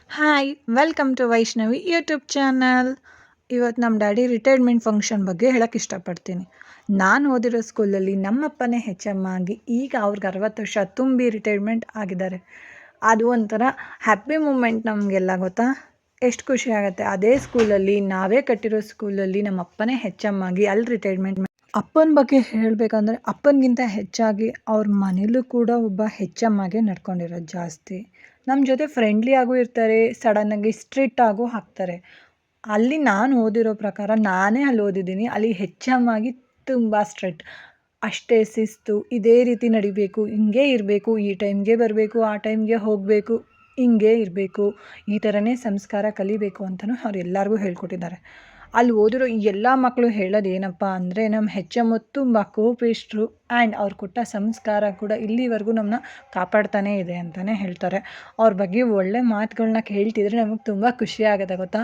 Hi welcome to Vaishnavi YouTube channel. ಇವತ್ತು ನಮ್ಮ daddy retirement function ಬಗ್ಗೆ ಹೇಳಕ್ಕೆ ಇಷ್ಟಪಡ್ತೀನಿ. ನಾನು ಓದಿರೋ ಸ್ಕೂಲಲ್ಲಿ ನಮ್ಮಪ್ಪನೇ ಹೆಚ್ ಎಮ್ ಆಗಿ ಈಗ ಅವ್ರಿಗೆ 60 ವರ್ಷ ತುಂಬಿ ರಿಟೈರ್ಮೆಂಟ್ ಆಗಿದ್ದಾರೆ. ಅದು ಒಂಥರ ಹ್ಯಾಪಿ ಮೂಮೆಂಟ್ ನಮಗೆಲ್ಲ ಗೊತ್ತಾ. ಎಷ್ಟು ಖುಷಿ ಆಗುತ್ತೆ. ಅದೇ ಸ್ಕೂಲಲ್ಲಿ ನಾವೇ ಕಟ್ಟಿರೋ ಸ್ಕೂಲಲ್ಲಿ ನಮ್ಮ ಅಪ್ಪನೇ ಹೆಚ್ ಎಮ್ ಆಗಿ ಅಲ್ಲಿ ರಿಟೈರ್ಮೆಂಟ್. ಅಪ್ಪನ ಬಗ್ಗೆ ಹೇಳಬೇಕಂದ್ರೆ ಅಪ್ಪನಿಗಿಂತ ಹೆಚ್ಚಾಗಿ ಅವ್ರ ಮನೇಲೂ ಕೂಡ ಒಬ್ಬ ಹೆಚ್ ಎಮ್ ಆಗೇ ನಡ್ಕೊಂಡಿರೋದು ಜಾಸ್ತಿ. ನಮ್ಮ ಜೊತೆ ಫ್ರೆಂಡ್ಲಿ ಆಗೂ ಇರ್ತಾರೆ, ಸಡನ್ನಾಗಿ ಸ್ಟ್ರಿಕ್ಟ್ ಆಗೂ ಹಾಕ್ತಾರೆ. ಅಲ್ಲಿ ನಾನು ಓದಿರೋ ಪ್ರಕಾರ ನಾನೇ ಅಲ್ಲಿ ಓದಿದ್ದೀನಿ. ಅಲ್ಲಿ ಹೆಚ್ ಎಮ್ ಆಗಿ ತುಂಬ ಸ್ಟ್ರಿಕ್ಟ್. ಅಷ್ಟೇ ಶಿಸ್ತು, ಇದೇ ರೀತಿ ನಡಿಬೇಕು, ಹಿಂಗೇ ಇರಬೇಕು, ಈ ಟೈಮ್ಗೆ ಬರಬೇಕು, ಆ ಟೈಮ್ಗೆ ಹೋಗಬೇಕು, ಹಿಂಗೇ ಇರಬೇಕು, ಈ ಥರನೇ ಸಂಸ್ಕಾರ ಕಲಿಬೇಕು ಅಂತಲೂ ಅವ್ರು ಎಲ್ಲರಿಗೂ ಹೇಳ್ಕೊಟ್ಟಿದ್ದಾರೆ. ಅಲ್ಲಿ ಓದಿರೋ ಎಲ್ಲ ಮಕ್ಕಳು ಹೇಳೋದು ಏನಪ್ಪ ಅಂದರೆ ನಮ್ಮ ಹೆಚ್ ಎಮ್ ತುಂಬ ಕೋಪಿಸ್ಟ್ರು ಆ್ಯಂಡ್ ಅವ್ರು ಕೊಟ್ಟ ಸಂಸ್ಕಾರ ಕೂಡ ಇಲ್ಲಿವರೆಗೂ ನಮ್ಮನ್ನ ಕಾಪಾಡ್ತಾನೇ ಇದೆ ಅಂತಲೇ ಹೇಳ್ತಾರೆ. ಅವ್ರ ಬಗ್ಗೆ ಒಳ್ಳೆ ಮಾತುಗಳನ್ನ ಕೇಳ್ತಿದ್ರೆ ನಮಗೆ ತುಂಬ ಖುಷಿ ಆಗುತ್ತೆ ಗೊತ್ತಾ.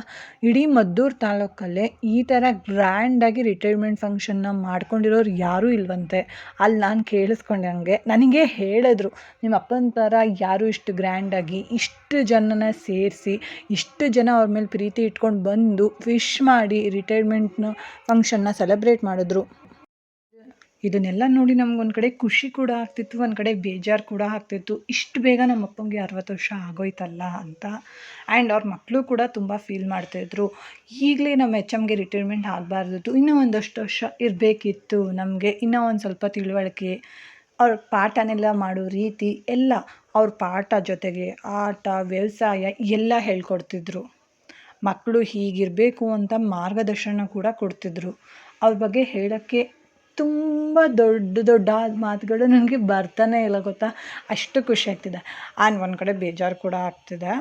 ಇಡೀ ಮದ್ದೂರು ತಾಲೂಕಲ್ಲೇ ಈ ಥರ ಗ್ರ್ಯಾಂಡಾಗಿ ರಿಟೈರ್ಮೆಂಟ್ ಫಂಕ್ಷನ್ನ ಮಾಡ್ಕೊಂಡಿರೋರು ಯಾರೂ ಇಲ್ವಂತೆ. ಅಲ್ಲಿ ನಾನು ಕೇಳಿಸ್ಕೊಂಡಂಗೆ ನನಗೆ ಹೇಳಿದ್ರು, ನಿಮ್ಮ ಅಪ್ಪನ ಥರ ಯಾರೂ ಇಷ್ಟು ಗ್ರ್ಯಾಂಡಾಗಿ ಇಷ್ಟು ಜನನ ಸೇರಿಸಿ ಇಷ್ಟು ಜನ ಅವ್ರ ಮೇಲೆ ಪ್ರೀತಿ ಇಟ್ಕೊಂಡು ಬಂದು ವಿಶ್ ಮಾಡಿ ರಿಟೈರ್ಮೆಂಟ್ನ ಫಂಕ್ಷನ್ನ ಸೆಲೆಬ್ರೇಟ್ ಮಾಡಿದ್ರು. ಇದನ್ನೆಲ್ಲ ನೋಡಿ ನಮ್ಗೊಂದು ಕಡೆ ಖುಷಿ ಕೂಡ ಆಗ್ತಿತ್ತು, ಒಂದು ಕಡೆ ಬೇಜಾರು ಕೂಡ ಆಗ್ತಿತ್ತು. ಇಷ್ಟು ಬೇಗ ನಮ್ಮ ಅಪ್ಪಂಗೆ 60 ವರ್ಷ ಆಗೋಯ್ತಲ್ಲ ಅಂತ. ಆ್ಯಂಡ್ ಅವ್ರ ಮಕ್ಕಳು ಕೂಡ ತುಂಬ ಫೀಲ್ ಮಾಡ್ತಾಯಿದ್ರು, ಈಗಲೇ ನಮ್ಮ ಎಚ್ ಎಮ್ಗೆ ರಿಟೈರ್ಮೆಂಟ್ ಆಗಬಾರ್ದಿತ್ತು, ಇನ್ನೂ ಒಂದಷ್ಟು ವರ್ಷ ಇರಬೇಕಿತ್ತು, ನಮಗೆ ಇನ್ನೂ ಒಂದು ಸ್ವಲ್ಪ ತಿಳುವಳಿಕೆ, ಅವ್ರ ಪಾಠನೆಲ್ಲ ಮಾಡೋ ರೀತಿ ಎಲ್ಲ, ಅವ್ರ ಪಾಠ ಜೊತೆಗೆ ಆಟ ವ್ಯವಸಾಯ ಎಲ್ಲ ಹೇಳ್ಕೊಡ್ತಿದ್ರು. ಮಕ್ಕಳು ಹೀಗಿರಬೇಕು ಅಂತ ಮಾರ್ಗದರ್ಶನ ಕೂಡ ಕೊಡ್ತಿದ್ರು. ಅವ್ರ ಬಗ್ಗೆ ಹೇಳೋಕ್ಕೆ ತುಂಬ ದೊಡ್ಡ ದೊಡ್ಡ ಮಾತುಗಳು ನನಗೆ ಬರ್ತಾನೆ ಇಲ್ಲ ಗೊತ್ತಾ. ಅಷ್ಟು ಖುಷಿ ಆಗ್ತಿದೆ ಆ್ಯಂಡ್ ಒಂದು ಕಡೆ ಬೇಜಾರು ಕೂಡ ಆಗ್ತಿದೆ.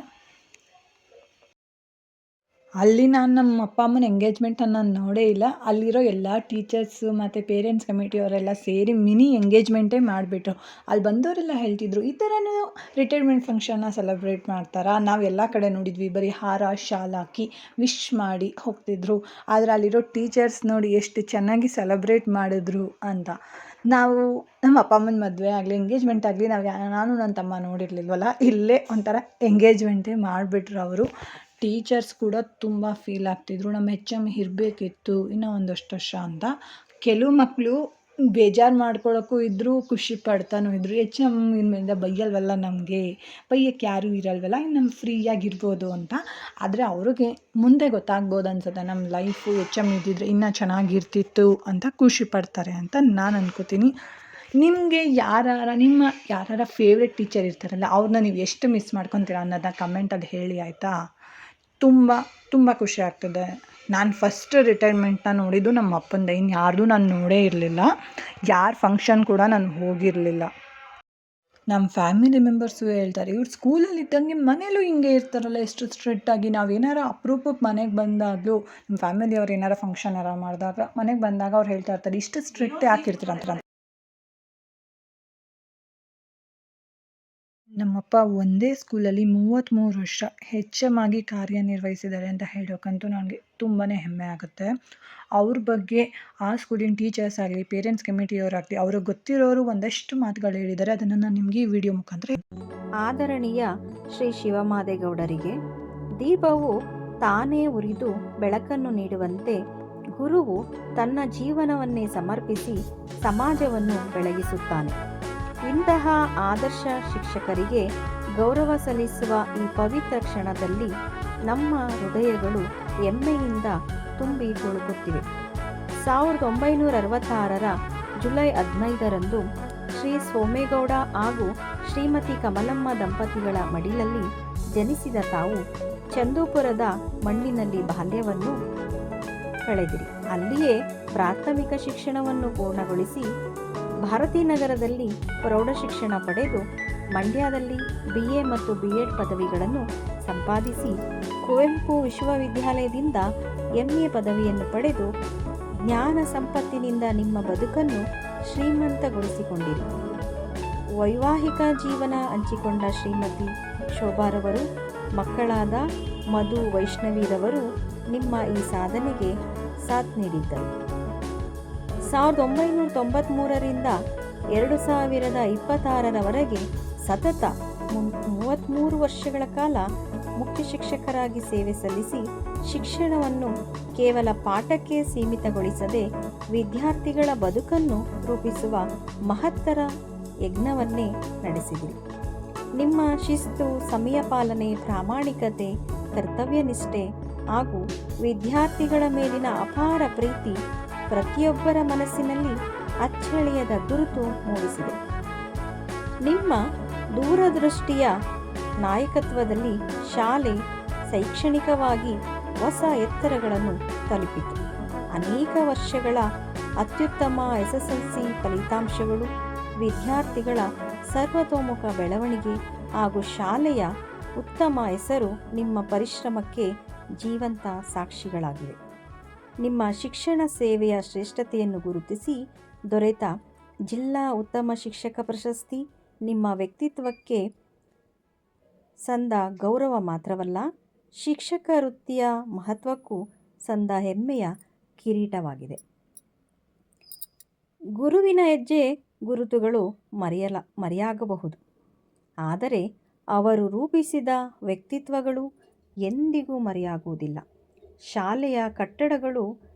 ಅಲ್ಲಿ ನಾನು ನಮ್ಮ ಅಪ್ಪ ಅಮ್ಮನ ಎಂಗೇಜ್ಮೆಂಟನ್ನು ನಾನು ನೋಡೇ ಇಲ್ಲ. ಅಲ್ಲಿರೋ ಎಲ್ಲ ಟೀಚರ್ಸು ಮತ್ತು ಪೇರೆಂಟ್ಸ್ ಕಮಿಟಿಯವರೆಲ್ಲ ಸೇರಿ ಮಿನಿ ಎಂಗೇಜ್ಮೆಂಟೇ ಮಾಡಿಬಿಟ್ರು. ಅಲ್ಲಿ ಬಂದವರೆಲ್ಲ ಹೇಳ್ತಿದ್ರು, ಈ ಥರನೂ ರಿಟೈರ್ಮೆಂಟ್ ಫಂಕ್ಷನ್ನ ಸೆಲೆಬ್ರೇಟ್ ಮಾಡ್ತಾರಾ, ನಾವು ಎಲ್ಲ ಕಡೆ ನೋಡಿದ್ವಿ ಬರೀ ಹಾರ ಶಾಲ್ ಹಾಕಿ ವಿಶ್ ಮಾಡಿ ಹೋಗ್ತಿದ್ರು, ಆದರೆ ಅಲ್ಲಿರೋ ಟೀಚರ್ಸ್ ನೋಡಿ ಎಷ್ಟು ಚೆನ್ನಾಗಿ ಸೆಲೆಬ್ರೇಟ್ ಮಾಡಿದ್ರು ಅಂತ. ನಾವು ನಮ್ಮ ಅಪ್ಪ ಅಮ್ಮನ ಮದುವೆ ಆಗಲಿ ಎಂಗೇಜ್ಮೆಂಟ್ ಆಗಲಿ ನಾನು ನನ್ನ ತಮ್ಮ ನೋಡಿರಲಿಲ್ವಲ್ಲ, ಇಲ್ಲೇ ಒಂಥರ ಎಂಗೇಜ್ಮೆಂಟೇ ಮಾಡಿಬಿಟ್ರು ಅವರು. ಟೀಚರ್ಸ್ ಕೂಡ ತುಂಬ ಫೀಲ್ ಆಗ್ತಿದ್ರು, ನಮ್ಮ ಎಚ್ ಎಮ್ ಇರಬೇಕಿತ್ತು ಇನ್ನೂ ಒಂದಷ್ಟು ವರ್ಷ ಅಂತ. ಕೆಲವು ಮಕ್ಕಳು ಬೇಜಾರು ಮಾಡ್ಕೊಳ್ಳೋಕ್ಕೂ ಇದ್ದರು, ಖುಷಿ ಪಡ್ತಾನೂ ಇದ್ದರು. ಎಚ್ ಎಮ್ ಇನ್ಮೇಲಿಂದ ಬೈಯಲ್ವಲ್ಲ, ನಮಗೆ ಬೈಯಕ್ಕೆ ಯಾರೂ ಇರಲ್ವಲ್ಲ, ಇನ್ನು ನಮ್ಮ ಫ್ರೀಯಾಗಿರ್ಬೋದು ಅಂತ. ಆದರೆ ಅವ್ರಿಗೆ ಮುಂದೆ ಗೊತ್ತಾಗ್ಬೋದು ಅನ್ಸುತ್ತೆ, ನಮ್ಮ ಲೈಫು ಎಚ್ ಎಮ್ ಇದ್ದಿದ್ರೆ ಇನ್ನೂ ಚೆನ್ನಾಗಿರ್ತಿತ್ತು ಅಂತ ಖುಷಿ ಪಡ್ತಾರೆ ಅಂತ ನಾನು ಅನ್ಕೋತೀನಿ. ನಿಮಗೆ ನಿಮ್ಮ ಯಾರಾರ ಫೇವ್ರೆಟ್ ಟೀಚರ್ ಇರ್ತಾರಲ್ಲ, ಅವ್ರನ್ನ ನೀವು ಎಷ್ಟು ಮಿಸ್ ಮಾಡ್ಕೊತೀರಾ ಅನ್ನೋದನ್ನ ಕಮೆಂಟಲ್ಲಿ ಹೇಳಿ ಆಯಿತಾ. ತುಂಬ ತುಂಬ ಖುಷಿ ಆಗ್ತದೆ. ನಾನು ಫಸ್ಟ್ ರಿಟೈರ್ಮೆಂಟ್ನ ನೋಡಿದ್ದು ನಮ್ಮ ಅಪ್ಪಂದು, ಇನ್ನು ಯಾರ್ದು ನಾನು ನೋಡೇ ಇರಲಿಲ್ಲ, ಯಾರ ಫಂಕ್ಷನ್ ಕೂಡ ನಾನು ಹೋಗಿರಲಿಲ್ಲ. ನಮ್ಮ ಫ್ಯಾಮಿಲಿ ಮೆಂಬರ್ಸು ಹೇಳ್ತಾರೆ, ಇವ್ರು ಸ್ಕೂಲಲ್ಲಿ ಇದ್ದಂಗೆ ಮನೇಲೂ ಹಿಂಗೆ ಇರ್ತಾರಲ್ಲ ಎಷ್ಟು ಸ್ಟ್ರಿಕ್ಟಾಗಿ. ನಾವೇನಾರ ಅಪರೂಪಕ್ಕೆ ಮನೆಗೆ ಬಂದಾಗಲೂ ನಮ್ಮ ಫ್ಯಾಮಿಲಿಯವ್ರು ಏನಾರ ಫಂಕ್ಷನ್ ಮಾಡಿದಾಗ ಮನೆಗೆ ಬಂದಾಗ ಅವ್ರು ಹೇಳ್ತಾ ಇರ್ತಾರೆ, ಇಷ್ಟು ಸ್ಟ್ರಿಕ್ಟ್ ಯಾಕಿರ್ತೀರಂತ. ನಮ್ಮಪ್ಪ ಒಂದೇ ಸ್ಕೂಲಲ್ಲಿ 33 ವರ್ಷ ಹೆಚ್ ಎಮ್ ಆಗಿ ಕಾರ್ಯನಿರ್ವಹಿಸಿದ್ದಾರೆ ಅಂತ ಹೇಳೋಕ್ಕಂತೂ ನನಗೆ ತುಂಬಾ ಹೆಮ್ಮೆ ಆಗುತ್ತೆ. ಅವ್ರ ಬಗ್ಗೆ ಆ ಸ್ಕೂಲಿನ ಟೀಚರ್ಸ್ ಆಗಲಿ ಪೇರೆಂಟ್ಸ್ ಕಮಿಟಿಯವರಾಗಲಿ ಅವ್ರಿಗೆ ಗೊತ್ತಿರೋರು ಒಂದಷ್ಟು ಮಾತುಗಳು ಹೇಳಿದ್ದಾರೆ. ಅದನ್ನು ನಾನು ನಿಮಗೆ ಈ ವಿಡಿಯೋ ಮುಖಾಂತರ. ಆದರಣೀಯ ಶ್ರೀ ಶಿವಮಾದೇಗೌಡರಿಗೆ ದೀಪವು ತಾನೇ ಉರಿದು ಬೆಳಕನ್ನು ನೀಡುವಂತೆ ಗುರುವು ತನ್ನ ಜೀವನವನ್ನೇ ಸಮರ್ಪಿಸಿ ಸಮಾಜವನ್ನು ಬೆಳಗಿಸುತ್ತಾನೆ. ಇಂತಹ ಆದರ್ಶ ಶಿಕ್ಷಕರಿಗೆ ಗೌರವ ಸಲ್ಲಿಸುವ ಈ ಪವಿತ್ರ ಕ್ಷಣದಲ್ಲಿ ನಮ್ಮ ಹೃದಯಗಳು ಹೆಮ್ಮೆಯಿಂದ ತುಂಬಿ ತುಳುಕುತ್ತಿವೆ. 1966ರ ಜುಲೈ 15ರಂದು ಶ್ರೀ ಸೋಮೇಗೌಡ ಹಾಗೂ ಶ್ರೀಮತಿ ಕಮಲಮ್ಮ ದಂಪತಿಗಳ ಮಡಿಲಲ್ಲಿ ಜನಿಸಿದ ತಾವು ಚಂದೂಪುರದ ಮಣ್ಣಿನಲ್ಲಿ ಬಾಲ್ಯವನ್ನು ಕಳೆದಿರಿ. ಅಲ್ಲಿಯೇ ಪ್ರಾಥಮಿಕ ಶಿಕ್ಷಣವನ್ನು ಪೂರ್ಣಗೊಳಿಸಿ ಭಾರತೀನಗರದಲ್ಲಿ ಪ್ರೌಢಶಿಕ್ಷಣ ಪಡೆದು ಮಂಡ್ಯದಲ್ಲಿ BA ಮತ್ತು B.Ed ಪದವಿಗಳನ್ನು ಸಂಪಾದಿಸಿ ಕುವೆಂಪು ವಿಶ್ವವಿದ್ಯಾಲಯದಿಂದ MA ಪದವಿಯನ್ನು ಪಡೆದು ಜ್ಞಾನ ಸಂಪತ್ತಿನಿಂದ ನಿಮ್ಮ ಬದುಕನ್ನು ಶ್ರೀಮಂತಗೊಳಿಸಿಕೊಂಡಿರಿ. ವೈವಾಹಿಕ ಜೀವನ ಹಂಚಿಕೊಂಡ ಶ್ರೀಮತಿ ಶೋಭಾರವರು ಮಕ್ಕಳಾದ ಮಧು ವೈಷ್ಣವಿರವರು ನಿಮ್ಮ ಈ ಸಾಧನೆಗೆ ಸಾಥ್ ನೀಡಿದ್ದರು. 1993ರಿಂದ 2026ರವರೆಗೆ ಸತತ 33 ವರ್ಷಗಳ ಕಾಲ ಮುಖ್ಯ ಶಿಕ್ಷಕರಾಗಿ ಸೇವೆ ಸಲ್ಲಿಸಿ ಶಿಕ್ಷಣವನ್ನು ಕೇವಲ ಪಾಠಕ್ಕೆ ಸೀಮಿತಗೊಳಿಸದೆ ವಿದ್ಯಾರ್ಥಿಗಳ ಬದುಕನ್ನು ರೂಪಿಸುವ ಮಹತ್ತರ ಯಜ್ಞವನ್ನೇ ನಡೆಸಿದಿರಿ. ನಿಮ್ಮ ಶಿಸ್ತು, ಸಮಯ ಪಾಲನೆ, ಪ್ರಾಮಾಣಿಕತೆ, ಕರ್ತವ್ಯ ನಿಷ್ಠೆ ಹಾಗೂ ವಿದ್ಯಾರ್ಥಿಗಳ ಮೇಲಿನ ಅಪಾರ ಪ್ರೀತಿ ಪ್ರತಿಯೊಬ್ಬರ ಮನಸ್ಸಿನಲ್ಲಿ ಅಚ್ಚಳಿಯದ ಗುರುತು ಮೂಡಿಸಿದೆ. ನಿಮ್ಮ ದೂರದೃಷ್ಟಿಯ ನಾಯಕತ್ವದಲ್ಲಿ ಶಾಲೆ ಶೈಕ್ಷಣಿಕವಾಗಿ ಹೊಸ ಎತ್ತರಗಳನ್ನು ತಲುಪಿತು. ಅನೇಕ ವರ್ಷಗಳ ಅತ್ಯುತ್ತಮ SSLC ಫಲಿತಾಂಶಗಳು ವಿದ್ಯಾರ್ಥಿಗಳ ಸರ್ವತೋಮುಖ ಬೆಳವಣಿಗೆ ಹಾಗೂ ಶಾಲೆಯ ಉತ್ತಮ ಹೆಸರು ನಿಮ್ಮ ಪರಿಶ್ರಮಕ್ಕೆ ಜೀವಂತ ಸಾಕ್ಷಿಗಳಾಗಿವೆ. ನಿಮ್ಮ ಶಿಕ್ಷಣ ಸೇವೆಯ ಶ್ರೇಷ್ಠತೆಯನ್ನು ಗುರುತಿಸಿ ದೊರೆತ ಜಿಲ್ಲಾ ಉತ್ತಮ ಶಿಕ್ಷಕ ಪ್ರಶಸ್ತಿ ನಿಮ್ಮ ವ್ಯಕ್ತಿತ್ವಕ್ಕೆ ಸಂದ ಗೌರವ ಮಾತ್ರವಲ್ಲ, ಶಿಕ್ಷಕ ವೃತ್ತಿಯ ಮಹತ್ವಕ್ಕೂ ಸಂದ ಹೆಮ್ಮೆಯ ಕಿರೀಟವಾಗಿದೆ. ಗುರುವಿನ ಹೆಜ್ಜೆ ಗುರುತುಗಳು ಮರೆಯಾಗಬಹುದು, ಆದರೆ ಅವರು ರೂಪಿಸಿದ ವ್ಯಕ್ತಿತ್ವಗಳು ಎಂದಿಗೂ ಮರೆಯಾಗುವುದಿಲ್ಲ. ಶಾಲೆಯ ಕಟ್ಟಡಗಳು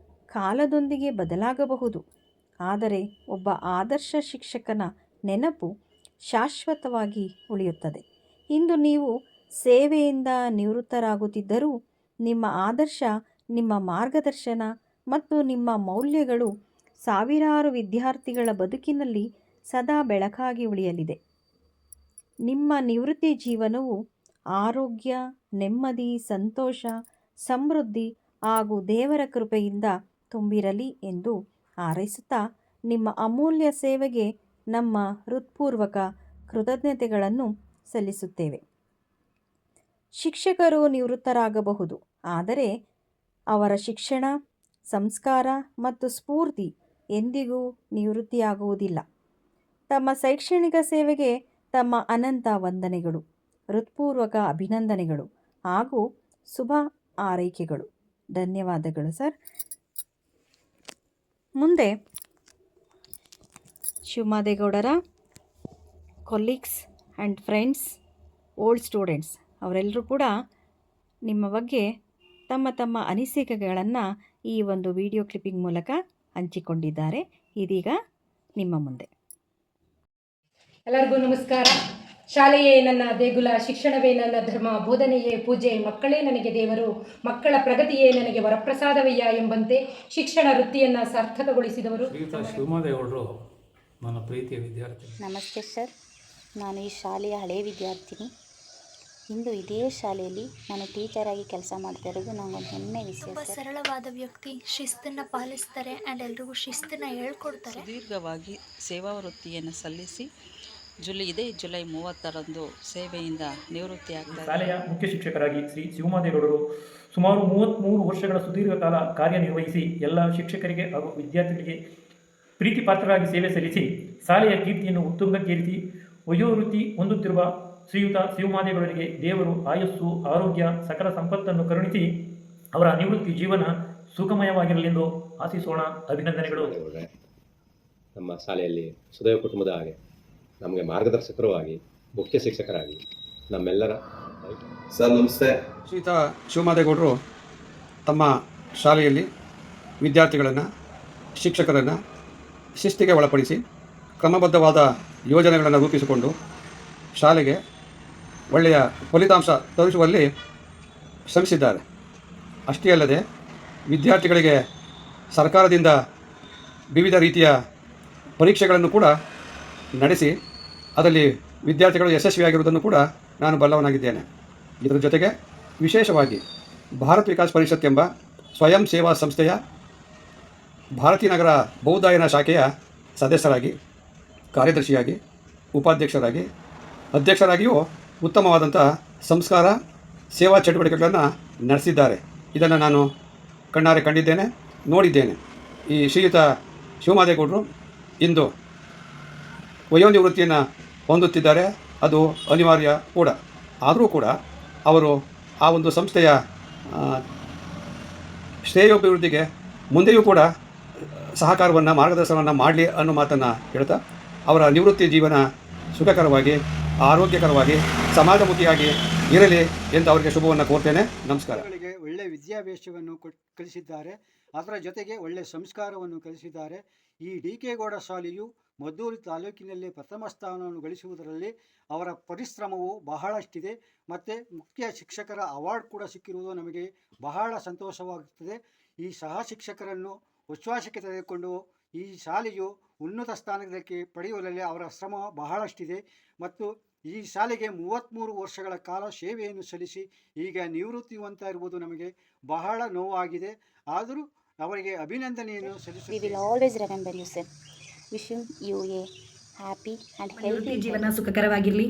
ಕಾಲದೊಂದಿಗೆ ಬದಲಾಗಬಹುದು, ಆದರೆ ಒಬ್ಬ ಆದರ್ಶ ಶಿಕ್ಷಕನ ನೆನಪು ಶಾಶ್ವತವಾಗಿ ಉಳಿಯುತ್ತದೆ. ಇಂದು ನೀವು ಸೇವೆಯಿಂದ ನಿವೃತ್ತರಾಗುತ್ತಿದ್ದರೂ ನಿಮ್ಮ ಆದರ್ಶ, ನಿಮ್ಮ ಮಾರ್ಗದರ್ಶನ ಮತ್ತು ನಿಮ್ಮ ಮೌಲ್ಯಗಳು ಸಾವಿರಾರು ವಿದ್ಯಾರ್ಥಿಗಳ ಬದುಕಿನಲ್ಲಿ ಸದಾ ಬೆಳಕಾಗಿ ಉಳಿಯಲಿದೆ. ನಿಮ್ಮ ನಿವೃತ್ತಿ ಜೀವನವು ಆರೋಗ್ಯ, ನೆಮ್ಮದಿ, ಸಂತೋಷ, ಸಮೃದ್ಧಿ ಹಾಗೂ ದೇವರ ಕೃಪೆಯಿಂದ ತುಂಬಿರಲಿ ಎಂದು ಹಾರೈಸುತ್ತಾ ನಿಮ್ಮ ಅಮೂಲ್ಯ ಸೇವೆಗೆ ನಮ್ಮ ಹೃತ್ಪೂರ್ವಕ ಕೃತಜ್ಞತೆಗಳನ್ನು ಸಲ್ಲಿಸುತ್ತೇವೆ. ಶಿಕ್ಷಕರು ನಿವೃತ್ತರಾಗಬಹುದು, ಆದರೆ ಅವರ ಶಿಕ್ಷಣ, ಸಂಸ್ಕಾರ ಮತ್ತು ಸ್ಫೂರ್ತಿ ಎಂದಿಗೂ ನಿವೃತ್ತಿಯಾಗುವುದಿಲ್ಲ. ತಮ್ಮ ಶೈಕ್ಷಣಿಕ ಸೇವೆಗೆ ತಮ್ಮ ಅನಂತ ವಂದನೆಗಳು, ಹೃತ್ಪೂರ್ವಕ ಅಭಿನಂದನೆಗಳು ಹಾಗೂ ಶುಭ ಹಾರೈಕೆಗಳು. ಧನ್ಯವಾದಗಳು ಸರ್. ಮುಂದೆ ಶಿವಮಾದೇಗೌಡರ colleagues and friends, old students ಅವರೆಲ್ಲರೂ ಕೂಡ ನಿಮ್ಮ ಬಗ್ಗೆ ತಮ್ಮ ತಮ್ಮ ಅನಿಸಿಕೆಗಳನ್ನು ಈ ಒಂದು ವಿಡಿಯೋ ಕ್ಲಿಪ್ಪಿಂಗ್ ಮೂಲಕ ಹಂಚಿಕೊಂಡಿದ್ದಾರೆ. ಇದೀಗ ನಿಮ್ಮ ಮುಂದೆ. ಎಲ್ಲರಿಗೂ ನಮಸ್ಕಾರ. ಶಾಲೆಯೇ ನನ್ನ ದೇಗುಲ, ಶಿಕ್ಷಣವೇ ನನ್ನ ಧರ್ಮ, ಬೋಧನೆಯೇ ಪೂಜೆ, ಮಕ್ಕಳೇ ನನಗೆ ದೇವರು, ಮಕ್ಕಳ ಪ್ರಗತಿಯೇ ನನಗೆ ವರಪ್ರಸಾದವಯ್ಯ ಎಂಬಂತೆ ಶಿಕ್ಷಣ ವೃತ್ತಿಯನ್ನು ಸಾರ್ಥಕಗೊಳಿಸಿದವರು ಶಿವಮಾದೇಗೌಡರು ನನ್ನ ಪ್ರೀತಿಯ ವಿದ್ಯಾರ್ಥಿ. ನಮಸ್ತೆ ಸರ್, ನಾನು ಈ ಶಾಲೆಯ ಹಳೆಯ ವಿದ್ಯಾರ್ಥಿನಿ. ಇಂದು ಇದೇ ಶಾಲೆಯಲ್ಲಿ ನಾನು ಟೀಚರಾಗಿ ಕೆಲಸ ಮಾಡ್ತಾ ಇರೋದು ನನಗೊಂದು ಹೆಮ್ಮೆ ವಿಷಯ. ತುಂಬ ಸರಳವಾದ ವ್ಯಕ್ತಿ, ಶಿಸ್ತನ್ನು ಪಾಲಿಸ್ತಾರೆ ಆ್ಯಂಡ್ ಎಲ್ರಿಗೂ ಶಿಸ್ತನ್ನು ಹೇಳ್ಕೊಡ್ತಾರೆ. ದೀರ್ಘವಾಗಿ ಸೇವಾ ವೃತ್ತಿಯನ್ನು ಸಲ್ಲಿಸಿ ಇದೇ ಜುಲೈ 30ರಂದು ಸೇವೆಯಿಂದ ನಿವೃತ್ತಿಯಾಗ್ತಾರೆ. ಶಾಲೆಯ ಮುಖ್ಯ ಶಿಕ್ಷಕರಾಗಿ ಶ್ರೀ ಶಿವಮಾದೇಗೌಡರು ಸುಮಾರು 33 ವರ್ಷಗಳ ಸುದೀರ್ಘ ಕಾಲ ಕಾರ್ಯನಿರ್ವಹಿಸಿ ಎಲ್ಲ ಶಿಕ್ಷಕರಿಗೆ ಹಾಗೂ ವಿದ್ಯಾರ್ಥಿಗಳಿಗೆ ಪ್ರೀತಿ ಪಾತ್ರರಾಗಿ ಸೇವೆ ಸಲ್ಲಿಸಿ ಶಾಲೆಯ ಕೀರ್ತಿಯನ್ನು ಉತ್ತುಂಗಕ್ಕೇರಿಸಿ ವಯೋವೃತ್ತಿ ಹೊಂದುತ್ತಿರುವ ಶ್ರೀಯುತ ಶಿವಮಾದೇಗೌಡರಿಗೆ ದೇವರು ಆಯಸ್ಸು, ಆರೋಗ್ಯ, ಸಕಲ ಸಂಪತ್ತನ್ನು ಕರುಣಿಸಿ ಅವರ ನಿವೃತ್ತಿ ಜೀವನ ಸುಖಮಯವಾಗಿರಲೆಂದು ಆಶಿಸೋಣ. ಅಭಿನಂದನೆಗಳು. ನಮ್ಮ ಶಾಲೆಯಲ್ಲಿ ಸುದೈವ ಕುಟುಂಬದ ಹಾಗೆ ನಮಗೆ ಮಾರ್ಗದರ್ಶಕರು ಆಗಿ, ಮುಖ್ಯ ಶಿಕ್ಷಕರಾಗಿ ನಮ್ಮೆಲ್ಲರ ಸರ್ ನಮಸ್ತೆ. ಶ್ರೀಯುತ ಶಿವಮಾದೇಗೌಡರು ತಮ್ಮ ಶಾಲೆಯಲ್ಲಿ ವಿದ್ಯಾರ್ಥಿಗಳನ್ನು, ಶಿಕ್ಷಕರನ್ನು ಶಿಸ್ತಿಗೆ ಒಳಪಡಿಸಿ ಕ್ರಮಬದ್ಧವಾದ ಯೋಜನೆಗಳನ್ನು ರೂಪಿಸಿಕೊಂಡು ಶಾಲೆಗೆ ಒಳ್ಳೆಯ ಫಲಿತಾಂಶ ತೋರಿಸುವಲ್ಲಿ ಶ್ರಮಿಸಿದ್ದಾರೆ. ಅಷ್ಟೇ ಅಲ್ಲದೆ ವಿದ್ಯಾರ್ಥಿಗಳಿಗೆ ಸರ್ಕಾರದಿಂದ ವಿವಿಧ ರೀತಿಯ ಪರೀಕ್ಷೆಗಳನ್ನು ಕೂಡ ನಡೆಸಿ ಅದರಲ್ಲಿ ವಿದ್ಯಾರ್ಥಿಗಳು ಯಶಸ್ವಿಯಾಗಿರುವುದನ್ನು ಕೂಡ ನಾನು ಬಲ್ಲವನಾಗಿದ್ದೇನೆ. ಇದರ ಜೊತೆಗೆ ವಿಶೇಷವಾಗಿ ಭಾರತ್ ವಿಕಾಸ್ ಪರಿಷತ್ ಎಂಬ ಸ್ವಯಂ ಸೇವಾ ಸಂಸ್ಥೆಯ ಭಾರತೀನಗರ ಬೌದ್ಧಾಯನ ಶಾಖೆಯ ಸದಸ್ಯರಾಗಿ, ಕಾರ್ಯದರ್ಶಿಯಾಗಿ, ಉಪಾಧ್ಯಕ್ಷರಾಗಿ, ಅಧ್ಯಕ್ಷರಾಗಿಯೂ ಉತ್ತಮವಾದಂಥ ಸಂಸ್ಕಾರ ಸೇವಾ ಚಟುವಟಿಕೆಗಳನ್ನು ನಡೆಸಿದ್ದಾರೆ. ಇದನ್ನು ನಾನು ಕಣ್ಣಾರೆ ಕಂಡಿದ್ದೇನೆ, ನೋಡಿದ್ದೇನೆ. ಈ ಶ್ರೀಯುತ ಶಿವಮಾದೇಗೌಡರು ಇಂದು ವಯೋನಿವೃತ್ತಿಯನ್ನು ಹೊಂದುತ್ತಿದ್ದಾರೆ. ಅದು ಅನಿವಾರ್ಯ ಕೂಡ. ಆದರೂ ಕೂಡ ಅವರು ಆ ಒಂದು ಸಂಸ್ಥೆಯ ಶ್ರೇಯೋಭಿವೃದ್ಧಿಗೆ ಮುಂದೆಯೂ ಕೂಡ ಸಹಕಾರವನ್ನು, ಮಾರ್ಗದರ್ಶನವನ್ನು ಮಾಡಲಿ ಅನ್ನೋ ಮಾತನ್ನು ಹೇಳ್ತಾ ಅವರ ನಿವೃತ್ತಿ ಜೀವನ ಸುಖಕರವಾಗಿ, ಆರೋಗ್ಯಕರವಾಗಿ, ಸಮಾಜಮುಖಿಯಾಗಿ ಇರಲಿ ಅಂತ ಅವರಿಗೆ ಶುಭವನ್ನು ಕೋರ್ತೇನೆ. ನಮಸ್ಕಾರ. ಒಳ್ಳೆಯ ವಿದ್ಯಾಭ್ಯಾಸವನ್ನು ಕಲಿಸಿದ್ದಾರೆ. ಅದರ ಜೊತೆಗೆ ಒಳ್ಳೆಯ ಸಂಸ್ಕಾರವನ್ನು ಕಲಿಸಿದ್ದಾರೆ. ಈ ಡಿ.ಕೆ. ಗೌಡ ಶಾಲೆಯು ಮದ್ದೂರು ತಾಲೂಕಿನಲ್ಲಿ ಪ್ರಥಮ ಸ್ಥಾನವನ್ನು ಗಳಿಸುವುದರಲ್ಲಿ ಅವರ ಪರಿಶ್ರಮವು ಬಹಳಷ್ಟಿದೆ. ಮತ್ತು ಮುಖ್ಯ ಶಿಕ್ಷಕರ ಅವಾರ್ಡ್ ಕೂಡ ಸಿಕ್ಕಿರುವುದು ನಮಗೆ ಬಹಳ ಸಂತೋಷವಾಗುತ್ತದೆ. ಈ ಸಹ ಶಿಕ್ಷಕರನ್ನು ವಿಶ್ವಾಸಕ್ಕೆ ತೆಗೆದುಕೊಂಡು ಈ ಶಾಲೆಯು ಉನ್ನತ ಸ್ಥಾನಕ್ಕೆ ಪಡೆಯುವಲ್ಲಿ ಅವರ ಶ್ರಮ ಬಹಳಷ್ಟಿದೆ. ಮತ್ತು ಈ ಶಾಲೆಗೆ 33 ವರ್ಷಗಳ ಕಾಲ ಸೇವೆಯನ್ನು ಸಲ್ಲಿಸಿ ಈಗ ನಿವೃತ್ತಿ ಹೊಂದ್ತಾ ಇರುವುದು ನಮಗೆ ಬಹಳ ನೋವಾಗಿದೆ. ಆದರೂ ಅವರಿಗೆ ಅಭಿನಂದನೆಯನ್ನು ಸಲ್ಲಿಸುತ್ತೇವೆ. ಜೀವನ ಸುಖಕರವಾಗಿರಲಿ.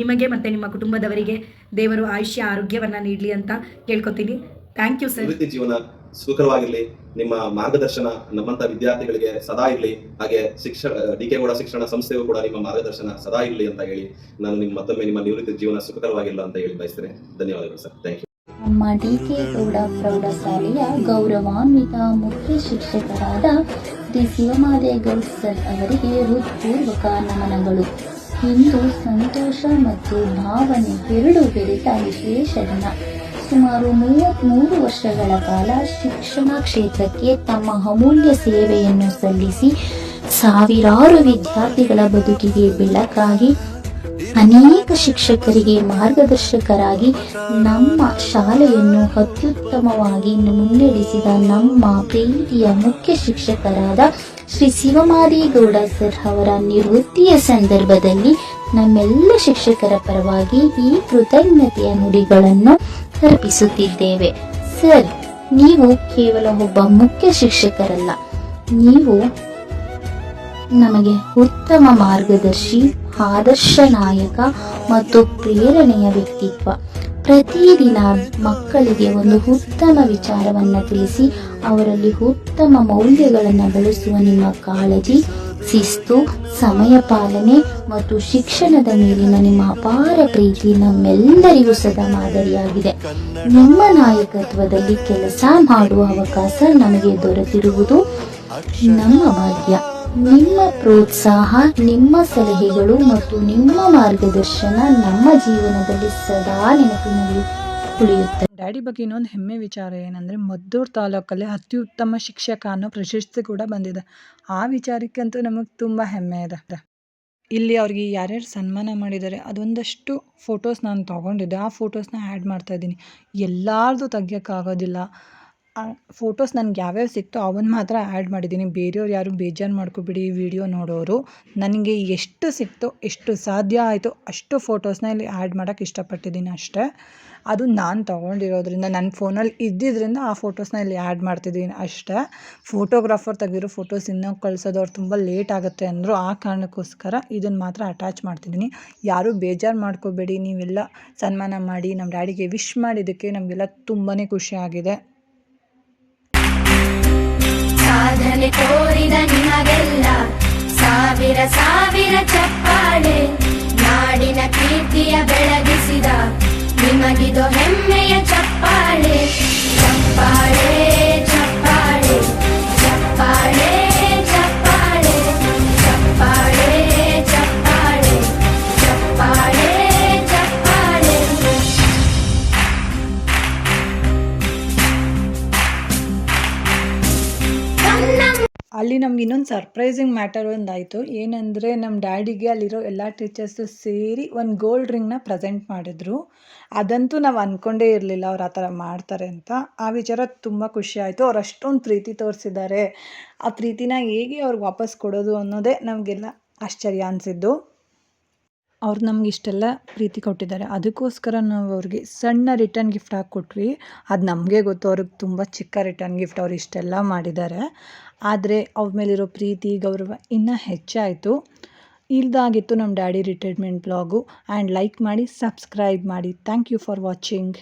ನಿಮಗೆ ಮತ್ತು ನಿಮ್ಮ ಕುಟುಂಬದವರಿಗೆ ದೇವರು ಆಯುಷ್ಯ ಆರೋಗ್ಯವನ್ನು ನೀಡಲಿ ಅಂತ ಕೇಳ್ಕೊತೀನಿ. Thank you sir. ಜೀವನ ಸುಖಕರವಾಗಿರಲಿ. ನಿಮ್ಮ ಮಾರ್ಗದರ್ಶನ ನಮ್ಮಂತ ವಿದ್ಯಾರ್ಥಿಗಳಿಗೆ ಸದಾ ಇರಲಿ. ಹಾಗೆ ಡಿ.ಕೆ. ಗೌಡ ಶಿಕ್ಷಣ ಸಂಸ್ಥೆಯು ಕೂಡ ನಿಮ್ಮ ಮಾರ್ಗದರ್ಶನ ಸದಾ ಇರಲಿ ಅಂತ ಹೇಳಿ ನಾನು ಮತ್ತೊಮ್ಮೆ ನಿಮ್ಮ ನಿವೃತ್ತಿ ಜೀವನ ಸುಖಕರವಾಗಿರಲ್ಲ ಅಂತ ಹೇಳಿ ಬಯಸ್ತೇನೆ. ಧನ್ಯವಾದಗಳು ಸರ್. Thank you. ನಮ್ಮ ಡಿ.ಕೆ. ಗೌಡ ಪ್ರೌಢಶಾಲೆಯ ಗೌರವಾನ್ವಿತ ಮುಖ್ಯ ಶಿಕ್ಷಕರಾದ ಶ್ರೀ ಶಿವಮಾದೇಗೌಡ ಸರ್ ಅವರಿಗೆ ಹೃತ್ಪೂರ್ವಕ ನಮನಗಳು. ಇಂದು ಸಂತೋಷ ಮತ್ತು ಭಾವನೆ ಎರಡು ಬೆರೆತ ವಿಶೇಷ ದಿನ. ಸುಮಾರು 33 ವರ್ಷಗಳ ಕಾಲ ಶಿಕ್ಷಣ ಕ್ಷೇತ್ರಕ್ಕೆ ತಮ್ಮ ಅಮೂಲ್ಯ ಸೇವೆಯನ್ನು ಸಲ್ಲಿಸಿ ಸಾವಿರಾರು ವಿದ್ಯಾರ್ಥಿಗಳ ಬದುಕಿಗೆ ಬೆಳಕಾಗಿ ಅನೇಕ ಶಿಕ್ಷಕರಿಗೆ ಮಾರ್ಗದರ್ಶಕರಾಗಿ ನಮ್ಮ ಶಾಲೆಯನ್ನು ಅತ್ಯುತ್ತಮವಾಗಿ ಮುನ್ನಡೆಸಿದ ನಮ್ಮ ಪ್ರೀತಿಯ ಮುಖ್ಯ ಶಿಕ್ಷಕರಾದ ಶ್ರೀ ಶಿವಮಾದೇಗೌಡ ಸರ್ ಅವರ ನಿವೃತ್ತಿಯ ಸಂದರ್ಭದಲ್ಲಿ ನಮ್ಮೆಲ್ಲ ಶಿಕ್ಷಕರ ಪರವಾಗಿ ಈ ಕೃತಜ್ಞತೆಯ ನುಡಿಗಳನ್ನು ಅರ್ಪಿಸುತ್ತಿದ್ದೇವೆ. ಸರ್, ನೀವು ಕೇವಲ ಒಬ್ಬ ಮುಖ್ಯ ಶಿಕ್ಷಕರಲ್ಲ, ನೀವು ನಮಗೆ ಉತ್ತಮ ಮಾರ್ಗದರ್ಶಿ, ಆದರ್ಶ ನಾಯಕ ಮತ್ತು ಪ್ರೇರಣೆಯ ವ್ಯಕ್ತಿತ್ವ. ಪ್ರತಿದಿನ ಮಕ್ಕಳಿಗೆ ಒಂದು ಉತ್ತಮ ವಿಚಾರವನ್ನು ತಿಳಿಸಿ ಅವರಲ್ಲಿ ಉತ್ತಮ ಮೌಲ್ಯಗಳನ್ನು ಬೆಳೆಸುವ ನಿಮ್ಮ ಕಾಳಜಿ, ಶಿಸ್ತು, ಸಮಯ ಪಾಲನೆ ಮತ್ತು ಶಿಕ್ಷಣದ ಮೇಲಿನ ನಿಮ್ಮ ಅಪಾರ ಪ್ರೀತಿ ನಮ್ಮೆಲ್ಲರಿಗೂ ಸದಾ ಮಾದರಿಯಾಗಿದೆ. ನಿಮ್ಮ ನಾಯಕತ್ವದಲ್ಲಿ ಕೆಲಸ ಮಾಡುವ ಅವಕಾಶ ನಮಗೆ ದೊರೆತಿರುವುದು ನಮ್ಮ ಭಾಗ್ಯ. ನಿಮ್ಮ ಪ್ರೋತ್ಸಾಹ, ನಿಮ್ಮ ಸಲಹೆಗಳು ಮತ್ತು ನಿಮ್ಮ ಮಾರ್ಗದರ್ಶನ ನಮ್ಮ ಜೀವನದಲ್ಲಿ ಸದಾ ನೆನಪಿನಲ್ಲಿ ಉಳಿಯುತ್ತದೆ. ಡ್ಯಾಡಿ ಬಗ್ಗೆ ಇನ್ನೊಂದು ಹೆಮ್ಮೆ ವಿಚಾರ ಏನಂದರೆ ಮದ್ದೂರು ತಾಲೂಕಲ್ಲಿ ಅತ್ಯುತ್ತಮ ಶಿಕ್ಷಕ ಅನ್ನೋ ಪ್ರಶಸ್ತಿ ಕೂಡ ಬಂದಿದೆ. ಆ ವಿಚಾರಕ್ಕಂತೂ ನಮಗೆ ತುಂಬ ಹೆಮ್ಮೆ ಇದೆ. ಇಲ್ಲಿ ಅವ್ರಿಗೆ ಯಾರ್ಯಾರು ಸನ್ಮಾನ ಮಾಡಿದ್ದಾರೆ ಅದೊಂದಷ್ಟು ಫೋಟೋಸ್ ನಾನು ತೊಗೊಂಡಿದ್ದೆ. ಆ ಫೋಟೋಸ್ನ ಆ್ಯಡ್ ಮಾಡ್ತಾಯಿದ್ದೀನಿ. ಎಲ್ಲರದು ತೆಗಿಯೋಕ್ಕಾಗೋದಿಲ್ಲ. ಆ ಫೋಟೋಸ್ ನನಗೆ ಯಾವ್ಯಾವ ಸಿಕ್ತೋ ಅವನ್ನ ಮಾತ್ರ ಆ್ಯಡ್ ಮಾಡಿದ್ದೀನಿ. ಬೇರೆಯವ್ರು ಯಾರು ಬೇಜಾರು ಮಾಡ್ಕೊಬಿಡಿ ಈ ವಿಡಿಯೋ ನೋಡೋರು. ನನಗೆ ಎಷ್ಟು ಸಿಕ್ತೋ, ಎಷ್ಟು ಸಾಧ್ಯ ಆಯಿತೋ ಅಷ್ಟು ಫೋಟೋಸ್ನ ಇಲ್ಲಿ ಆ್ಯಡ್ ಮಾಡೋಕ್ಕೆ ಇಷ್ಟಪಟ್ಟಿದ್ದೀನಿ ಅಷ್ಟೇ. ಅದು ನಾನು ತೊಗೊಂಡಿರೋದ್ರಿಂದ ನನ್ನ ಫೋನಲ್ಲಿ ಇದ್ದಿದ್ದರಿಂದ ಆ ಫೋಟೋಸ್ನ ಇಲ್ಲಿ ಆ್ಯಡ್ ಮಾಡ್ತಿದ್ದೀನಿ ಅಷ್ಟೇ. ಫೋಟೋಗ್ರಾಫರ್ ತೆಗೆದಿರೋ ಫೋಟೋಸ್ ಇನ್ನೂ ಕಳಿಸೋದು ಅವ್ರು ತುಂಬ ಲೇಟ್ ಆಗುತ್ತೆ ಅಂದರು. ಆ ಕಾರಣಕ್ಕೋಸ್ಕರ ಇದನ್ನು ಮಾತ್ರ ಅಟ್ಯಾಚ್ ಮಾಡ್ತಿದ್ದೀನಿ. ಯಾರೂ ಬೇಜಾರು ಮಾಡ್ಕೋಬೇಡಿ. ನೀವೆಲ್ಲ ಸನ್ಮಾನ ಮಾಡಿ ನಮ್ಮ ಡ್ಯಾಡಿಗೆ ವಿಶ್ ಮಾಡಿದ್ದಕ್ಕೆ ನಮಗೆಲ್ಲ ತುಂಬಾ ಖುಷಿ ಆಗಿದೆ. ಸಾಧನೆ ತೋರಿದ ನಿಮಗೆಲ್ಲ ಸಾವಿರ ಸಾವಿರ ಚಪ್ಪಾಳೆ. ನಾಡಿನ ಕೀರ್ತಿಯ ಬೆಳಗಿಸಿದ ನಿಮಗಿದು ಹೆಮ್ಮೆಯ ಚಪ್ಪಾಳೆ. ಚಪ್ಪಾಳೆ ಚಪ್ಪಾಳೆ ಚಪ್ಪಾಳೆ ಚಪ್ಪಾಳೆ ಚಪ್ಪಾಳೆ ಚಪ್ಪಾಳೆ ಚಪ್ಪಾಳೆ ಚಪ್ಪಾಳೆ. ಅಲ್ಲಿ ನಮ್ಗೆ ಇನ್ನೊಂದು ಸರ್ಪ್ರೈಸಿಂಗ್ ಮ್ಯಾಟರ್ ಒಂದಾಯಿತು. ಏನಂದರೆ ನಮ್ಮ ಡ್ಯಾಡಿಗೆ ಅಲ್ಲಿರೋ ಎಲ್ಲ ಟೀಚರ್ಸು ಸೇರಿ ಒಂದು ಗೋಲ್ಡ್ ರಿಂಗ್ನ ಪ್ರೆಸೆಂಟ್ ಮಾಡಿದ್ರು. ಅದಂತೂ ನಾವು ಅಂದ್ಕೊಂಡೇ ಇರಲಿಲ್ಲ ಅವ್ರು ಆ ಥರ ಮಾಡ್ತಾರೆ ಅಂತ. ಆ ವಿಚಾರ ತುಂಬ ಖುಷಿ ಆಯಿತು. ಅವ್ರು ಅಷ್ಟೊಂದು ಪ್ರೀತಿ ತೋರಿಸಿದ್ದಾರೆ. ಆ ಪ್ರೀತಿನ ಹೇಗೆ ಅವ್ರಿಗೆ ವಾಪಸ್ ಕೊಡೋದು ಅನ್ನೋದೇ ನಮಗೆಲ್ಲ ಆಶ್ಚರ್ಯ ಅನಿಸಿದ್ದು. ಅವ್ರು ನಮ್ಗೆ ಇಷ್ಟೆಲ್ಲ ಪ್ರೀತಿ ಕೊಟ್ಟಿದ್ದಾರೆ, ಅದಕ್ಕೋಸ್ಕರ ನಾವು ಅವ್ರಿಗೆ ಸಣ್ಣ ರಿಟರ್ನ್ ಗಿಫ್ಟ್ ಹಾಕ್ಕೊಟ್ವಿ. ಅದು ನಮಗೆ ಗೊತ್ತು, ಅವ್ರಿಗೆ ತುಂಬ ಚಿಕ್ಕ ರಿಟರ್ನ್ ಗಿಫ್ಟ್ ಅವ್ರು ಇಷ್ಟೆಲ್ಲ ಮಾಡಿದ್ದಾರೆ. ಆದರೆ ಅವ್ರ ಮೇಲಿರೋ ಪ್ರೀತಿ ಗೌರವ ಇನ್ನೂ ಹೆಚ್ಚಾಯಿತು. ಇದಾಗಿತ್ತು ನಮ್ಮ daddy retirement blog. And like ಮಾಡಿ, ಸಬ್ಸ್ಕ್ರೈಬ್ ಮಾಡಿ. Thank you for watching.